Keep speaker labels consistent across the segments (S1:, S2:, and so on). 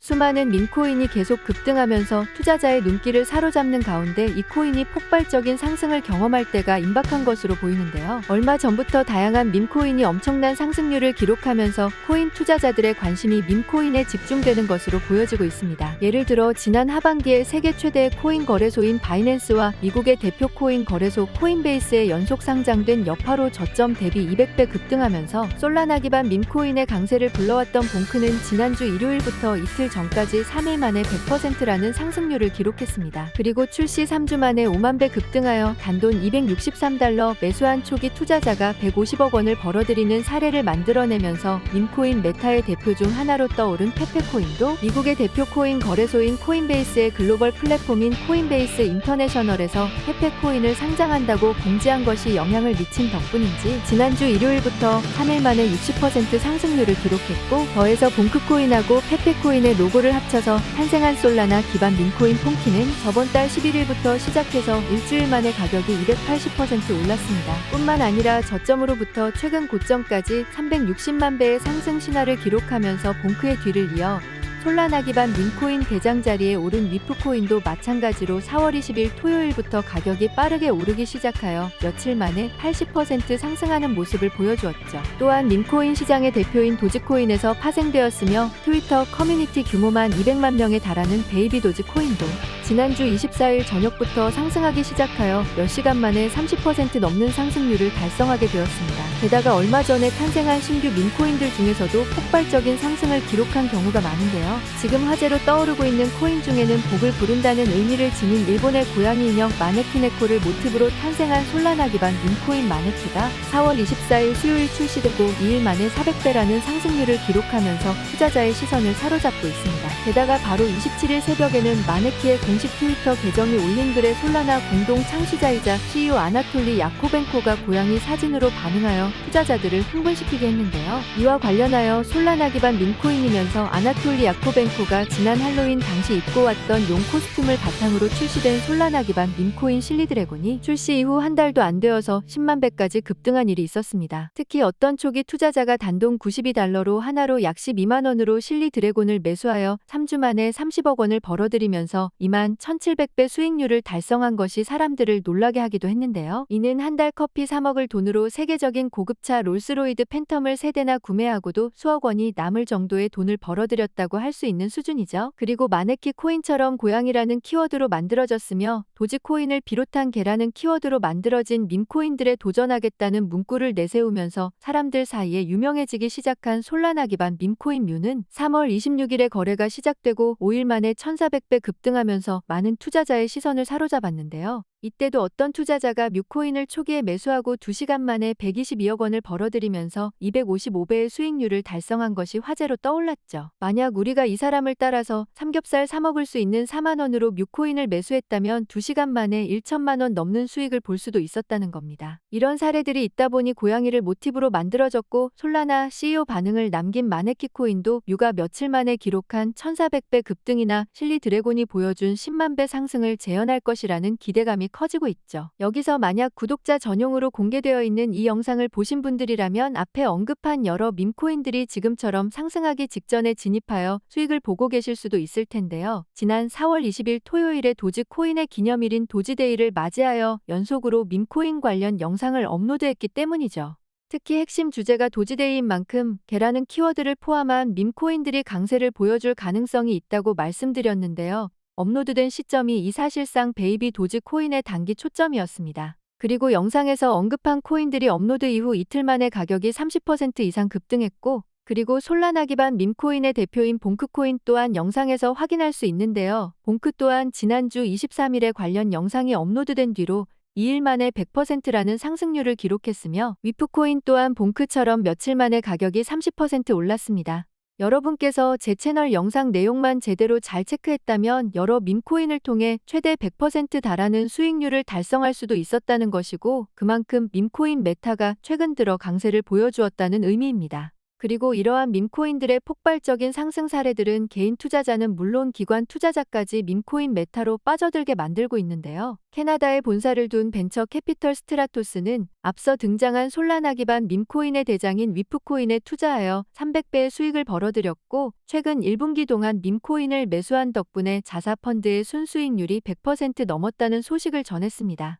S1: 수많은 밈코인이 계속 급등하면서 투자자의 눈길을 사로잡는 가운데 이 코인이 폭발적인 상승을 경험할 때가 임박한 것으로 보이는데요. 얼마 전부터 다양한 밈코인이 엄청난 상승률을 기록하면서 코인 투자자들의 관심이 밈코인에 집중되는 것으로 보여지고 있습니다. 예를 들어 지난 하반기에 세계 최대의 코인 거래소인 바이낸스와 미국의 대표 코인 거래소 코인베이스에 연속 상장된 여파로 저점 대비 200배 급등하면서 솔라나 기반 밈코인의 강세를 불러왔던 봉크는 지난주 일요일부터 이틀 전까지 3일 만에 100%라는 상승률을 기록했습니다. 그리고 출시 3주 만에 5만 배 급등하여 단돈 $263 매수한 초기 투자자가 150억 원을 벌어들이는 사례를 만들어내면서 밈코인 메타의 대표 중 하나로 떠오른 페페코인도 미국의 대표 코인 거래소인 코인베이스의 글로벌 플랫폼인 코인베이스 인터내셔널에서 페페코인을 상장한다고 공지한 것이 영향을 미친 덕분인지 지난주 일요일부터 3일 만에 60% 상승률을 기록했고, 더해서 봉크코인하고 페페코인의 로고를 합쳐서 탄생한 솔라나 기반 밈코인 폰키는 저번 달 11일부터 시작해서 일주일 만에 가격이 280% 올랐습니다. 뿐만 아니라 저점으로부터 최근 고점까지 360만 배의 상승 신화를 기록하면서 봉크의 뒤를 이어 솔라나 기반 밈코인 대장 자리에 오른 위프코인도 마찬가지로 4월 20일 토요일부터 가격이 빠르게 오르기 시작하여 며칠 만에 80% 상승하는 모습을 보여주었죠. 또한 밈코인 시장의 대표인 도지코인에서 파생되었으며 트위터 커뮤니티 규모만 200만 명에 달하는 베이비 도지코인도 지난주 24일 저녁부터 상승하기 시작하여 몇 시간 만에 30% 넘는 상승률을 달성하게 되었습니다. 게다가 얼마 전에 탄생한 신규 밈코인들 중에서도 폭발적인 상승을 기록한 경우가 많은데요. 지금 화제로 떠오르고 있는 코인 중에는 복을 부른다는 의미를 지닌 일본의 고양이 인형 마네키네코를 모티브로 탄생한 솔라나 기반 밈코인 마네키가 4월 24일 수요일 출시되고 2일 만에 400배라는 상승률을 기록하면서 투자자의 시선을 사로잡고 있습니다. 게다가 바로 27일 새벽에는 마네키의 공식 트위터 계정이 올린 글에 솔라나 공동 창시자이자 CEO 아나톨리 야코벤코가 고양이 사진으로 반응하여 투자자들을 흥분시키게 했는데요. 이와 관련하여 솔라나 기반 밈코인이면서 아나톨리 야코벤코가 지난 할로윈 당시 입고 왔던 용 코스튬을 바탕으로 출시된 솔라나 기반 밈코인 실리드래곤이 출시 이후 한 달도 안 되어서 10만 배까지 급등한 일이 있었습니다. 특히 어떤 초기 투자자가 단돈 $92로 하나로 약 12만 원으로 실리드래곤을 매수하여 3주 만에 30억 원을 벌어들이면서 21,700배 수익률을 달성한 것이 사람들을 놀라게 하기도 했는데요. 이는 한 달 커피 사 먹을 돈으로 세계적인 고급차 롤스로이드 팬텀을 3대나 구매하고도 수억 원이 남을 정도의 돈을 벌어들였다고 할 수 있는 수준이죠. 그리고 마네키 코인처럼 고양이라는 키워드로 만들어졌으며 도지코인을 비롯한 개라는 키워드로 만들어진 밈코인들에 도전하겠다는 문구를 내세우면서 사람들 사이에 유명해지기 시작한 솔라나 기반 밈코인 뮤는 3월 26일에 거래가 시작되고 5일 만에 1,400배 급등하면서 많은 투자자의 시선을 사로잡았는데요. 이때도 어떤 투자자가 뮤코인을 초기에 매수하고 2시간 만에 122억 원을 벌어들이면서 255배의 수익률을 달성한 것이 화제로 떠올랐죠. 만약 우리가 이 사람을 따라서 삼겹살 사 먹을 수 있는 4만 원으로 뮤코인을 매수했다면 2시간 만에 1천만 원 넘는 수익을 볼 수도 있었다는 겁니다. 이런 사례들이 있다 보니 고양이를 모티브로 만들어졌고, 솔라나 CEO 반응을 남긴 마네키 코인도 뮤가 며칠 만에 기록한 1,400배 급등이나 실리 드래곤이 보여준 10만 배 상승을 재현할 것이라는 기대감이 커지고 있죠. 여기서 만약 구독자 전용으로 공개되어 있는 이 영상을 보신 분들이라면 앞에 언급한 여러 밈코인들이 지금처럼 상승하기 직전에 진입하여 수익을 보고 계실 수도 있을 텐데요. 지난 4월 20일 토요일에 도지코인의 기념일인 도지데이를 맞이하여 연속으로 밈코인 관련 영상을 업로드했기 때문이죠. 특히 핵심 주제가 도지데이인 만큼 개라는 키워드를 포함한 밈코인들이 강세를 보여줄 가능성이 있다고 말씀드렸는데요. 업로드된 시점이 이 사실상 베이비 도지코인의 단기 초점이었습니다. 그리고 영상에서 언급한 코인들이 업로드 이후 이틀 만에 가격이 30% 이상 급등했고, 그리고 솔라나 기반 밈코인의 대표인 봉크코인 또한 영상에서 확인할 수 있는데요. 봉크 또한 지난주 23일에 관련 영상이 업로드된 뒤로 2일 만에 100%라는 상승률을 기록했으며, 위프코인 또한 봉크처럼 며칠 만에 가격이 30% 올랐습니다. 여러분께서 제 채널 영상 내용만 제대로 잘 체크했다면 여러 밈코인을 통해 최대 100% 달하는 수익률을 달성할 수도 있었다는 것이고, 그만큼 밈코인 메타가 최근 들어 강세를 보여주었다는 의미입니다. 그리고 이러한 밈코인들의 폭발적인 상승 사례들은 개인 투자자는 물론 기관 투자자까지 밈코인 메타로 빠져들게 만들고 있는데요. 캐나다에 본사를 둔 벤처 캐피털 스트라토스는 앞서 등장한 솔라나 기반 밈코인의 대장인 위프코인에 투자하여 300배의 수익을 벌어들였고 최근 1분기 동안 밈코인을 매수한 덕분에 자사펀드의 순수익률이 100% 넘었다는 소식을 전했습니다.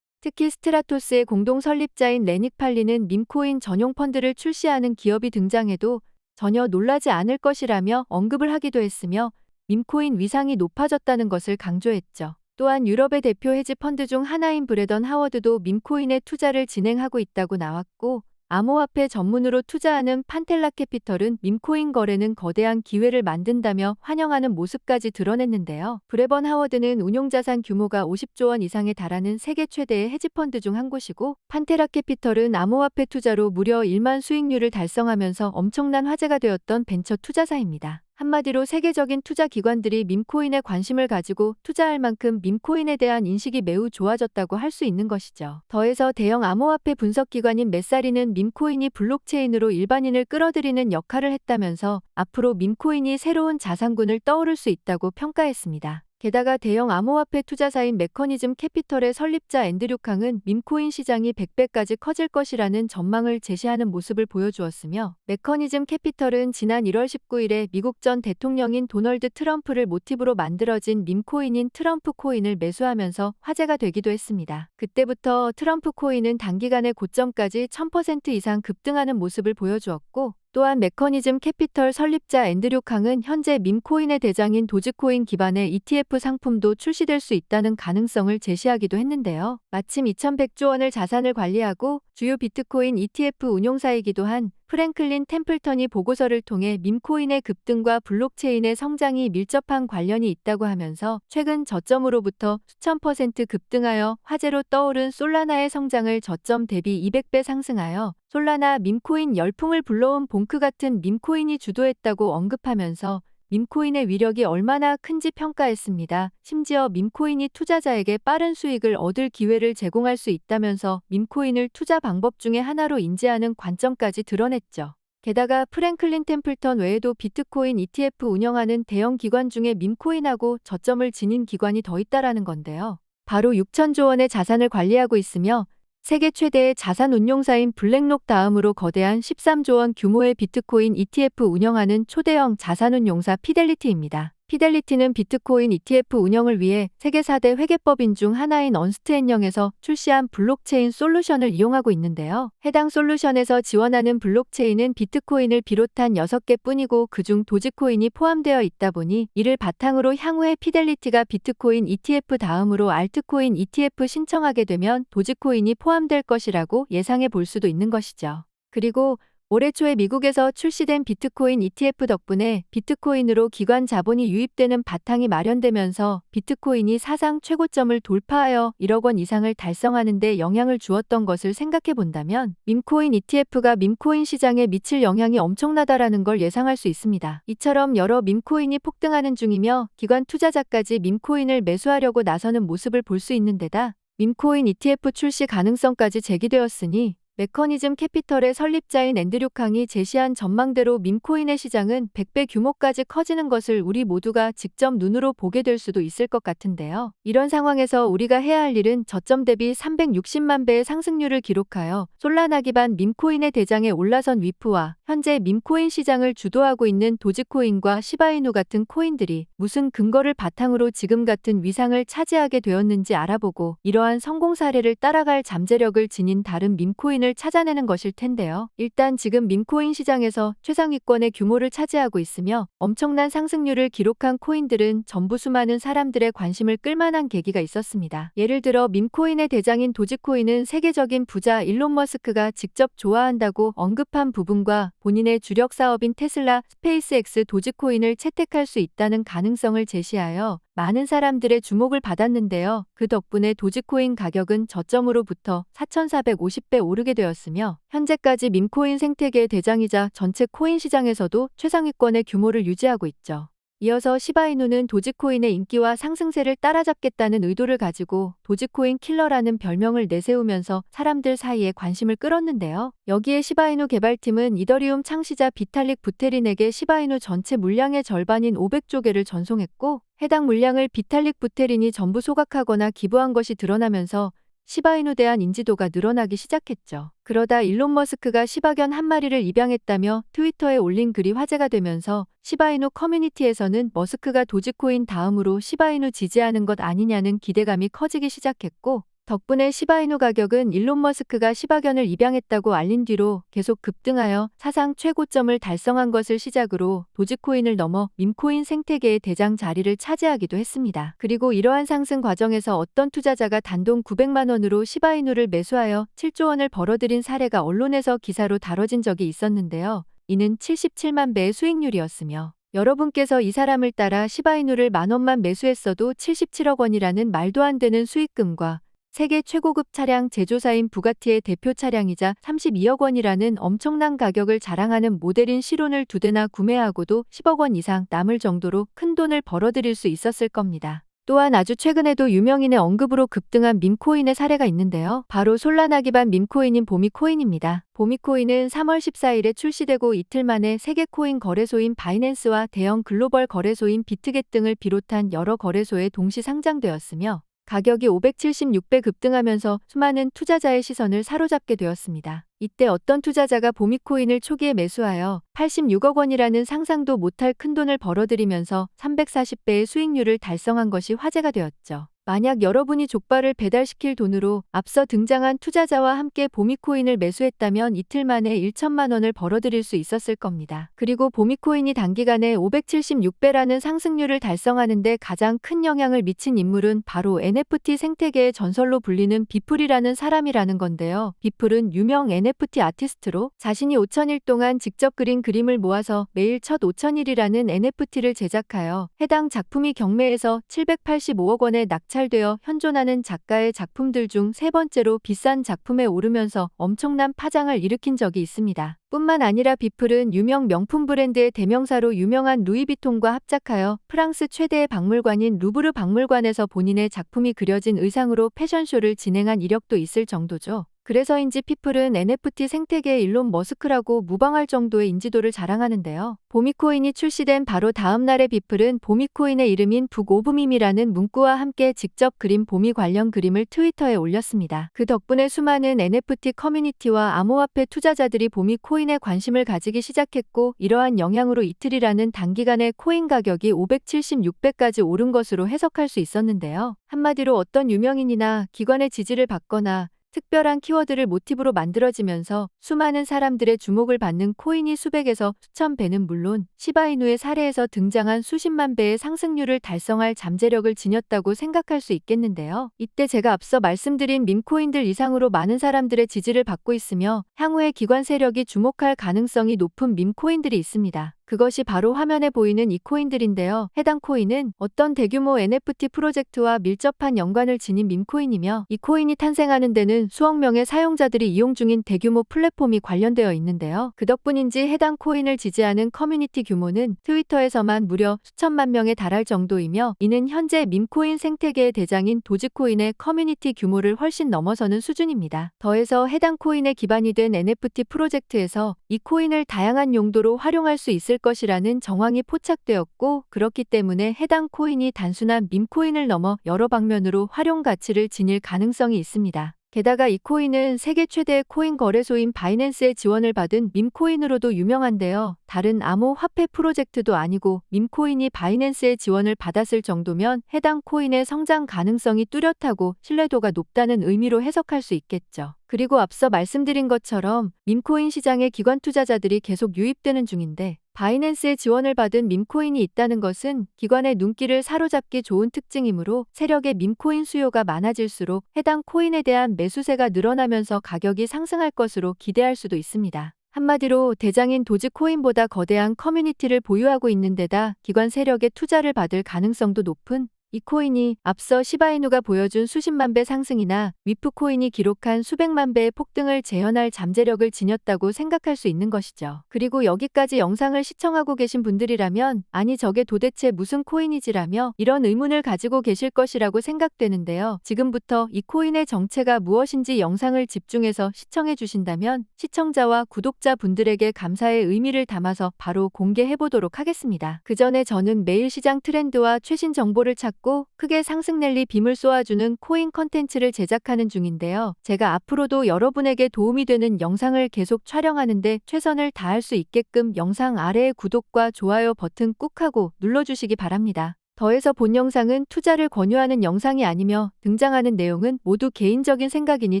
S1: 특히 스트라토스의 공동 설립자인 레닉 팔리는 밈코인 전용 펀드를 출시하는 기업이 등장해도 전혀 놀라지 않을 것이라며 언급을 하기도 했으며 밈코인 위상이 높아졌다는 것을 강조했죠. 또한 유럽의 대표 헤지 펀드 중 하나인 브래던 하워드도 밈코인에 투자를 진행하고 있다고 나왔고 암호화폐 전문으로 투자하는 판텔라 캐피털은 밈코인 거래는 거대한 기회를 만든다며 환영하는 모습까지 드러냈는데요. 브래번 하워드는 운용자산 규모가 50조 원 이상에 달하는 세계 최대의 헤지펀드 중 한 곳이고 판테라 캐피털은 암호화폐 투자로 무려 1만 수익률을 달성하면서 엄청난 화제가 되었던 벤처 투자사입니다. 한마디로 세계적인 투자 기관들이 밈코인에 관심을 가지고 투자할 만큼 밈코인에 대한 인식이 매우 좋아졌다고 할 수 있는 것이죠. 더해서 대형 암호화폐 분석 기관인 메사리는 밈코인이 블록체인으로 일반인을 끌어들이는 역할을 했다면서 앞으로 밈코인이 새로운 자산군을 떠오를 수 있다고 평가했습니다. 게다가 대형 암호화폐 투자사인 메커니즘 캐피털의 설립자 앤드류 캉은 밈코인 시장이 100배까지 커질 것이라는 전망을 제시하는 모습을 보여주었으며 메커니즘 캐피털은 지난 1월 19일에 미국 전 대통령인 도널드 트럼프를 모티브로 만들어진 밈코인인 트럼프 코인을 매수하면서 화제가 되기도 했습니다. 그때부터 트럼프 코인은 단기간에 고점까지 1000% 이상 급등하는 모습을 보여주었고 또한 메커니즘 캐피털 설립자 앤드류 캉은 현재 밈코인의 대장인 도지코인 기반의 ETF 상품도 출시될 수 있다는 가능성을 제시하기도 했는데요. 마침 2100조 원을 자산을 관리하고 주요 비트코인 ETF 운용사이기도 한 프랭클린 템플턴이 보고서를 통해 밈코인의 급등과 블록체인의 성장이 밀접한 관련이 있다고 하면서 최근 저점으로부터 수천 % 급등하여 화제로 떠오른 솔라나의 성장을 저점 대비 200배 상승하여 솔라나 밈코인 열풍을 불러온 봉크 같은 밈코인이 주도했다고 언급하면서 밈코인의 위력이 얼마나 큰지 평가했습니다. 심지어 밈코인이 투자자에게 빠른 수익을 얻을 기회를 제공할 수 있다면서 밈코인을 투자 방법 중에 하나로 인지하는 관점까지 드러냈죠. 게다가 프랭클린 템플턴 외에도 비트코인 ETF 운영하는 대형 기관 중에 밈코인하고 저점을 지닌 기관이 더 있다라는 건데요. 바로 6천조 원의 자산을 관리하고 있으며 세계 최대의 자산 운용사인 블랙록 다음으로 거대한 13조 원 규모의 비트코인 ETF 운영하는 초대형 자산운용사 피델리티입니다. 피델리티는 비트코인 ETF 운영을 위해 세계 4대 회계법인 중 하나인 언스트앤영에서 출시한 블록체인 솔루션을 이용하고 있는데요. 해당 솔루션에서 지원하는 블록체인은 비트코인을 비롯한 6개 뿐이고 그중 도지코인이 포함되어 있다 보니 이를 바탕으로 향후에 피델리티가 비트코인 ETF 다음으로 알트코인 ETF 신청하게 되면 도지코인이 포함될 것이라고 예상해 볼 수도 있는 것이죠. 그리고 올해 초에 미국에서 출시된 비트코인 ETF 덕분에 비트코인으로 기관 자본이 유입되는 바탕이 마련되면서 비트코인이 사상 최고점을 돌파하여 1억 원 이상을 달성하는 데 영향을 주었던 것을 생각해 본다면 밈코인 ETF가 밈코인 시장에 미칠 영향이 엄청나다라는 걸 예상할 수 있습니다. 이처럼 여러 밈코인이 폭등하는 중이며 기관 투자자까지 밈코인을 매수하려고 나서는 모습을 볼 수 있는 데다 밈코인 ETF 출시 가능성까지 제기되었으니 메커니즘 캐피털의 설립자인 앤드류 캉이 제시한 전망대로 밈코인의 시장은 100배 규모까지 커지는 것을 우리 모두가 직접 눈으로 보게 될 수도 있을 것 같은데요. 이런 상황에서 우리가 해야 할 일은 저점 대비 360만 배의 상승률을 기록하여 솔라나 기반 밈코인의 대장에 올라선 위프와 현재 밈코인 시장을 주도하고 있는 도지코인과 시바이누 같은 코인들이 무슨 근거를 바탕으로 지금 같은 위상을 차지하게 되었는지 알아보고 이러한 성공 사례를 따라갈 잠재력을 지닌 다른 밈코인을 찾아내는 것일 텐데요. 일단 지금 밈코인 시장에서 최상위권의 규모를 차지하고 있으며 엄청난 상승률을 기록한 코인들은 전부 수많은 사람들의 관심을 끌만한 계기가 있었습니다. 예를 들어 밈코인의 대장인 도지코인은 세계적인 부자 일론 머스크가 직접 좋아한다고 언급한 부분과 본인의 주력 사업인 테슬라, 스페이스X 도지코인을 채택할 수 있다는 가능성을 제시하여 많은 사람들의 주목을 받았는데요. 그 덕분에 도지코인 가격은 저점으로부터 4,450배 오르게 되었으며 현재까지 밈코인 생태계의 대장이자 전체 코인 시장에서도 최상위권의 규모를 유지하고 있죠. 이어서 시바이누는 도지코인의 인기와 상승세를 따라잡겠다는 의도를 가지고 도지코인 킬러라는 별명을 내세우면서 사람들 사이에 관심을 끌었는데요. 여기에 시바이누 개발팀은 이더리움 창시자 비탈릭 부테린에게 시바이누 전체 물량의 절반인 500조 개를 전송했고, 해당 물량을 비탈릭 부테린이 전부 소각하거나 기부한 것이 드러나면서 시바이누에 대한 인지도가 늘어나기 시작했죠. 그러다 일론 머스크가 시바견 한 마리를 입양했다며 트위터에 올린 글이 화제가 되면서 시바이누 커뮤니티에서는 머스크가 도지코인 다음으로 시바이누 지지하는 것 아니냐는 기대감이 커지기 시작했고, 덕분에 시바이누 가격은 일론 머스크가 시바견을 입양했다고 알린 뒤로 계속 급등하여 사상 최고점을 달성한 것을 시작으로 도지코인을 넘어 밈코인 생태계의 대장 자리를 차지하기도 했습니다. 그리고 이러한 상승 과정에서 어떤 투자자가 단돈 900만 원으로 시바이누를 매수하여 7조 원을 벌어들인 사례가 언론에서 기사로 다뤄진 적이 있었는데요. 이는 77만 배의 수익률이었으며, 여러분께서 이 사람을 따라 시바이누를 10,000원만 매수했어도 77억 원이라는 말도 안 되는 수익금과 세계 최고급 차량 제조사인 부가티의 대표 차량이자 32억 원이라는 엄청난 가격을 자랑하는 모델인 시론을 2대나 구매하고도 10억 원 이상 남을 정도로 큰 돈을 벌어들일 수 있었을 겁니다. 또한 아주 최근에도 유명인의 언급으로 급등한 밈코인의 사례가 있는데요. 바로 솔라나 기반 밈코인인 보미코인입니다. 보미코인은 3월 14일에 출시되고 이틀 만에 세계 코인 거래소인 바이낸스와 대형 글로벌 거래소인 비트겟 등을 비롯한 여러 거래소에 동시 상장되었으며, 가격이 576배 급등하면서 수많은 투자자의 시선을 사로잡게 되었습니다. 이때 어떤 투자자가 보미코인을 초기에 매수하여 86억 원이라는 상상도 못할 큰돈을 벌어들이면서 340배의 수익률을 달성한 것이 화제가 되었죠. 만약 여러분이 족발을 배달시킬 돈으로 앞서 등장한 투자자와 함께 보미코인을 매수했다면 이틀 만에 1천만 원을 벌어들일 수 있었을 겁니다. 그리고 보미코인이 단기간에 576배라는 상승률을 달성하는 데 가장 큰 영향을 미친 인물은 바로 NFT 생태계의 전설로 불리는 비플이라는 사람이라는 건데요. 비플은 유명 NFT 아티스트로 자신이 5,000일 동안 직접 그린 그림을 모아서 매일 첫 5,000일이라는 NFT를 제작하여 해당 작품이 경매에서 785억 원에 낙찰되어 현존하는 작가의 작품들 중 세 번째로 비싼 작품에 오르면서 엄청난 파장을 일으킨 적이 있습니다. 뿐만 아니라 비플은 유명 명품 브랜드의 대명사로 유명한 루이비통과 합작하여 프랑스 최대의 박물관인 루브르 박물관에서 본인의 작품이 그려진 의상으로 패션쇼를 진행한 이력도 있을 정도죠. 그래서인지 피플은 NFT 생태계의 일론 머스크라고 무방할 정도의 인지도를 자랑하는데요. 보미코인이 출시된 바로 다음 날에 비플은 보미코인의 이름인 북오브밈이라는 문구와 함께 직접 그린 보미 관련 그림을 트위터에 올렸습니다. 그 덕분에 수많은 NFT 커뮤니티와 암호화폐 투자자들이 보미코인에 관심을 가지기 시작했고, 이러한 영향으로 이틀이라는 단기간에 코인 가격이 576배까지 오른 것으로 해석할 수 있었는데요. 한마디로 어떤 유명인이나 기관의 지지를 받거나 특별한 키워드를 모티브로 만들어지면서 수많은 사람들의 주목을 받는 코인이 수백에서 수천 배는 물론 시바이누의 사례에서 등장한 수십만 배의 상승률을 달성할 잠재력을 지녔다고 생각할 수 있겠는데요. 이때 제가 앞서 말씀드린 밈코인들 이상으로 많은 사람들의 지지를 받고 있으며 향후에 기관 세력이 주목할 가능성이 높은 밈코인들이 있습니다. 그것이 바로 화면에 보이는 이 코인들인데요. 해당 코인은 어떤 대규모 NFT 프로젝트와 밀접한 연관을 지닌 밈코인이며, 이 코인이 탄생하는 데는 수억 명의 사용자들이 이용 중인 대규모 플랫폼이 관련되어 있는데요. 그 덕분인지 해당 코인을 지지하는 커뮤니티 규모는 트위터에서만 무려 수천만 명에 달할 정도이며, 이는 현재 밈코인 생태계의 대장인 도지코인의 커뮤니티 규모를 훨씬 넘어서는 수준입니다. 더해서 해당 코인에 기반이 된 NFT 프로젝트에서 이 코인을 다양한 용도로 활용할 수 있을 것이라는 정황이 포착되었고, 그렇기 때문에 해당 코인이 단순한 밈코인을 넘어 여러 방면으로 활용 가치를 지닐 가능성이 있습니다. 게다가 이 코인은 세계 최대의 코인 거래소인 바이낸스의 지원을 받은 밈코인으로도 유명한데요. 다른 암호화폐 프로젝트도 아니고 밈코인이 바이낸스의 지원을 받았을 정도면 해당 코인의 성장 가능성이 뚜렷하고 신뢰도가 높다는 의미로 해석할 수 있겠죠. 그리고 앞서 말씀드린 것처럼 밈코인 시장에 기관 투자자들이 계속 유입되는 중인데, 바이낸스의 지원을 받은 밈코인이 있다는 것은 기관의 눈길을 사로잡기 좋은 특징이므로 세력의 밈코인 수요가 많아질수록 해당 코인에 대한 매수세가 늘어나면서 가격이 상승할 것으로 기대할 수도 있습니다. 한마디로 대장인 도지코인보다 거대한 커뮤니티를 보유하고 있는 데다 기관 세력의 투자를 받을 가능성도 높은 이 코인이 앞서 시바이누가 보여준 수십만 배 상승이나 위프 코인이 기록한 수백만 배의 폭등을 재현할 잠재력을 지녔다고 생각할 수 있는 것이죠. 그리고 여기까지 영상을 시청하고 계신 분들이라면 아니 저게 도대체 무슨 코인이지라며 이런 의문을 가지고 계실 것이라고 생각되는데요. 지금부터 이 코인의 정체가 무엇인지 영상을 집중해서 시청해 주신다면 시청자와 구독자 분들에게 감사의 의미를 담아서 바로 공개해 보도록 하겠습니다. 그 전에 저는 매일 시장 트렌드와 최신 정보를 찾고 크게 상승 랠리 빔을 쏘아주는 코인 컨텐츠를 제작하는 중인데요. 제가 앞으로도 여러분에게 도움이 되는 영상을 계속 촬영하는데 최선을 다할 수 있게끔 영상 아래에 구독과 좋아요 버튼 꾹 하고 눌러주시기 바랍니다. 더해서 본 영상은 투자를 권유하는 영상이 아니며 등장하는 내용은 모두 개인적인 생각이니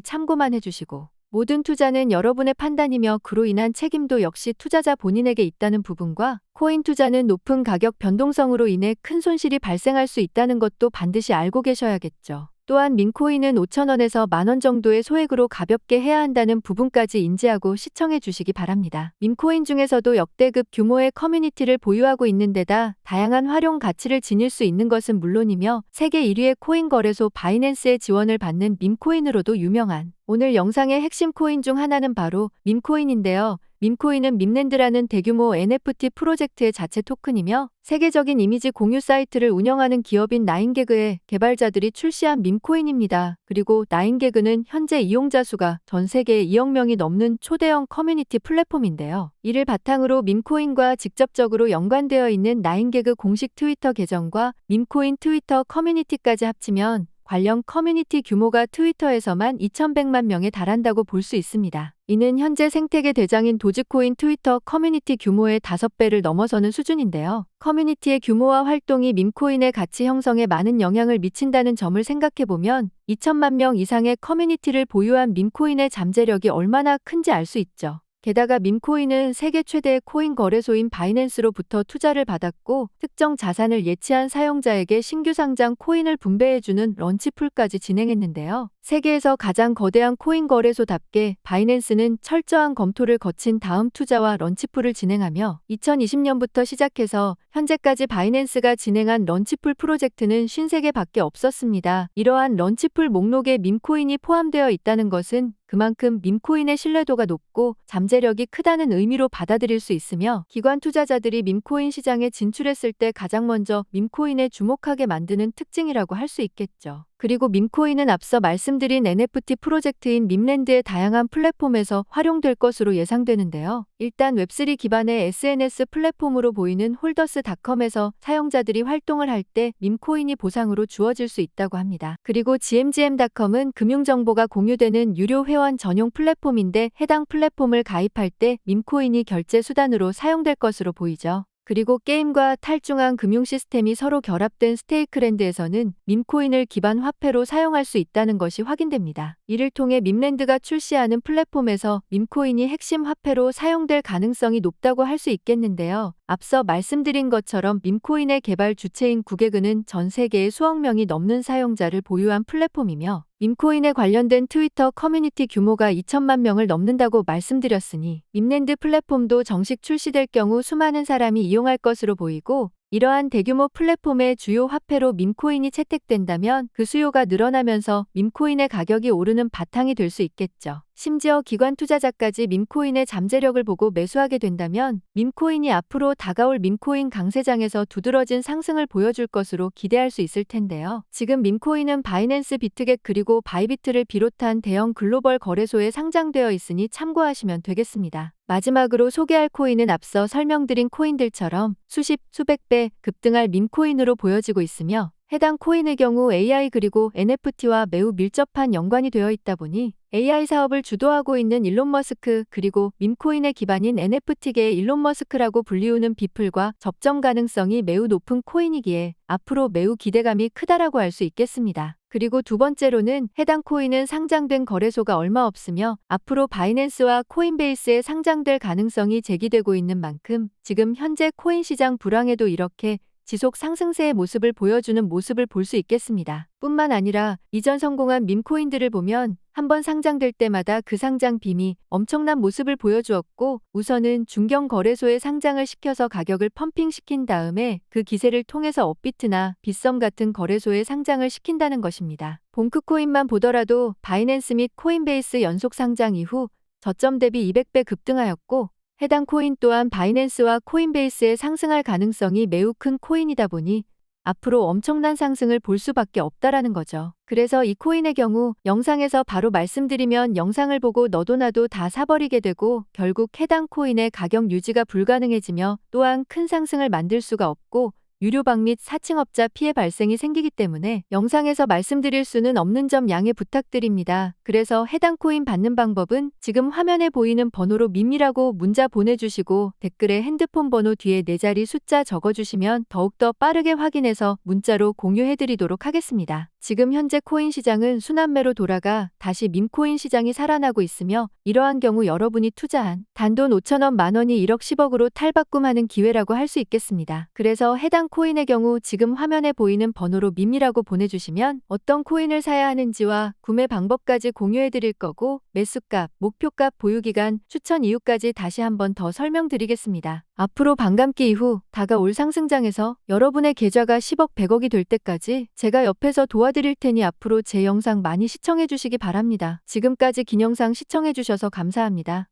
S1: 참고만 해주시고 모든 투자는 여러분의 판단이며 그로 인한 책임도 역시 투자자 본인에게 있다는 부분과 코인 투자는 높은 가격 변동성으로 인해 큰 손실이 발생할 수 있다는 것도 반드시 알고 계셔야겠죠. 또한 민코인은 5,000원에서 만원 정도의 소액으로 가볍게 해야 한다는 부분까지 인지하고 시청해 주시기 바랍니다. 민코인 중에서도 역대급 규모의 커뮤니티를 보유하고 있는 데다 다양한 활용 가치를 지닐 수 있는 것은 물론이며 세계 1위의 코인 거래소 바이낸스의 지원을 받는 밈코인으로도 유명한 오늘 영상의 핵심 코인 중 하나는 바로 밈코인인데요. 밈코인은 밈랜드라는 대규모 NFT 프로젝트의 자체 토큰이며 세계적인 이미지 공유 사이트를 운영하는 기업인 나인개그의 개발자들이 출시한 밈코인입니다. 그리고 나인개그는 현재 이용자 수가 전 세계 2억 명이 넘는 초대형 커뮤니티 플랫폼인데요. 이를 바탕으로 밈코인과 직접적으로 연관되어 있는 나인개그 공식 트위터 계정과 밈코인 트위터 커뮤니티까지 합치면 관련 커뮤니티 규모가 트위터에서만 2,100만 명에 달한다고 볼 수 있습니다. 이는 현재 생태계 대장인 도지코인 트위터 커뮤니티 규모의 5배를 넘어서는 수준인데요. 커뮤니티의 규모와 활동이 밈코인의 가치 형성에 많은 영향을 미친다는 점을 생각해보면 2천만 명 이상의 커뮤니티를 보유한 밈코인의 잠재력이 얼마나 큰지 알 수 있죠. 게다가 밈코인은 세계 최대의 코인 거래소인 바이낸스로부터 투자를 받았고 특정 자산을 예치한 사용자에게 신규 상장 코인을 분배해주는 런치풀까지 진행했는데요. 세계에서 가장 거대한 코인 거래소답게 바이낸스는 철저한 검토를 거친 다음 투자와 런치풀을 진행하며 2020년부터 시작해서 현재까지 바이낸스가 진행한 런치풀 프로젝트는 53개밖에 없었습니다. 이러한 런치풀 목록에 밈코인이 포함되어 있다는 것은 그만큼 밈코인의 신뢰도가 높고 잠재력이 크다는 의미로 받아들일 수 있으며 기관 투자자들이 밈코인 시장에 진출했을 때 가장 먼저 밈코인에 주목하게 만드는 특징이라고 할 수 있겠죠. 그리고 밈코인은 앞서 말씀드린 NFT 프로젝트인 밈랜드의 다양한 플랫폼에서 활용될 것으로 예상되는데요. 일단 웹3 기반의 SNS 플랫폼으로 보이는 홀더스닷컴에서 사용자들이 활동을 할 때 밈코인이 보상으로 주어질 수 있다고 합니다. 그리고 gmgm.com은 금융정보가 공유되는 유료 회원 전용 플랫폼인데 해당 플랫폼을 가입할 때 밈코인이 결제 수단으로 사용될 것으로 보이죠. 그리고 게임과 탈중앙 금융 시스템이 서로 결합된 스테이크랜드에서는 밈코인을 기반 화폐로 사용할 수 있다는 것이 확인됩니다. 이를 통해 밈랜드가 출시하는 플랫폼에서 밈코인이 핵심 화폐로 사용될 가능성이 높다고 할 수 있겠는데요. 앞서 말씀드린 것처럼 밈코인의 개발 주체인 구개그는 전 세계에 수억 명이 넘는 사용자를 보유한 플랫폼이며 밈코인에 관련된 트위터 커뮤니티 규모가 2천만 명을 넘는다고 말씀드렸으니 밈랜드 플랫폼도 정식 출시될 경우 수많은 사람이 이용할 것으로 보이고 이러한 대규모 플랫폼의 주요 화폐로 밈코인이 채택된다면 그 수요가 늘어나면서 밈코인의 가격이 오르는 바탕이 될 수 있겠죠. 심지어 기관 투자자까지 밈코인의 잠재력을 보고 매수하게 된다면 밈코인이 앞으로 다가올 밈코인 강세장에서 두드러진 상승을 보여줄 것으로 기대할 수 있을 텐데요. 지금 밈코인은 바이낸스 비트겟 그리고 바이비트를 비롯한 대형 글로벌 거래소에 상장되어 있으니 참고하시면 되겠습니다. 마지막으로 소개할 코인은 앞서 설명드린 코인들처럼 수십, 수백 배 급등할 밈코인으로 보여지고 있으며 해당 코인의 경우 AI 그리고 NFT와 매우 밀접한 연관이 되어 있다 보니 AI 사업을 주도하고 있는 일론 머스크 그리고 밈코인의 기반인 NFT계의 일론 머스크라고 불리우는 비플과 접점 가능성이 매우 높은 코인이기에 앞으로 매우 기대감이 크다라고 할 수 있겠습니다. 그리고 두 번째로는 해당 코인은 상장된 거래소가 얼마 없으며 앞으로 바이낸스와 코인베이스에 상장될 가능성이 제기되고 있는 만큼 지금 현재 코인 시장 불황에도 이렇게 지속 상승세의 모습을 보여주는 모습을 볼 수 있겠습니다. 뿐만 아니라 이전 성공한 밈코인들을 보면 한번 상장될 때마다 그 상장 빔이 엄청난 모습을 보여주었고 우선은 중견 거래소에 상장을 시켜서 가격을 펌핑시킨 다음에 그 기세를 통해서 업비트나 빗썸 같은 거래소에 상장을 시킨다는 것입니다. 봉크코인만 보더라도 바이낸스 및 코인베이스 연속 상장 이후 저점 대비 200배 급등하였고 해당 코인 또한 바이낸스와 코인베이스에 상승할 가능성이 매우 큰 코인이다 보니 앞으로 엄청난 상승을 볼 수밖에 없다라는 거죠. 그래서 이 코인의 경우 영상에서 바로 말씀드리면 영상을 보고 너도 나도 다 사버리게 되고 결국 해당 코인의 가격 유지가 불가능해지며 또한 큰 상승을 만들 수가 없고 유료박 및 사칭업자 피해 발생이 생기기 때문에 영상에서 말씀드릴 수는 없는 점 양해 부탁드립니다. 그래서 해당 코인 받는 방법은 지금 화면에 보이는 번호로 밈이라고 문자 보내주시고 댓글에 핸드폰 번호 뒤에 4자리 숫자 적어주시면 더욱더 빠르게 확인해서 문자로 공유해드리도록 하겠습니다. 지금 현재 코인 시장은 순환매로 돌아가 다시 밈코인 시장이 살아나고 있으며 이러한 경우 여러분이 투자한 단돈 5천원 만원이 1억 10억으로 탈바꿈하는 기회라고 할 수 있겠습니다. 그래서 해당 코인의 경우 지금 화면에 보이는 번호로 밈이라고 보내주시면 어떤 코인을 사야 하는지와 구매 방법까지 공유해드릴 거고 매수값, 목표값, 보유기간, 추천 이유까지 다시 한번 더 설명드리겠습니다. 앞으로 반감기 이후 다가올 상승장에서 여러분의 계좌가 10억, 100억이 될 때까지 제가 옆에서 도와드릴 테니 앞으로 제 영상 많이 시청해주시기 바랍니다. 지금까지 긴 영상 시청해주셔서 감사합니다.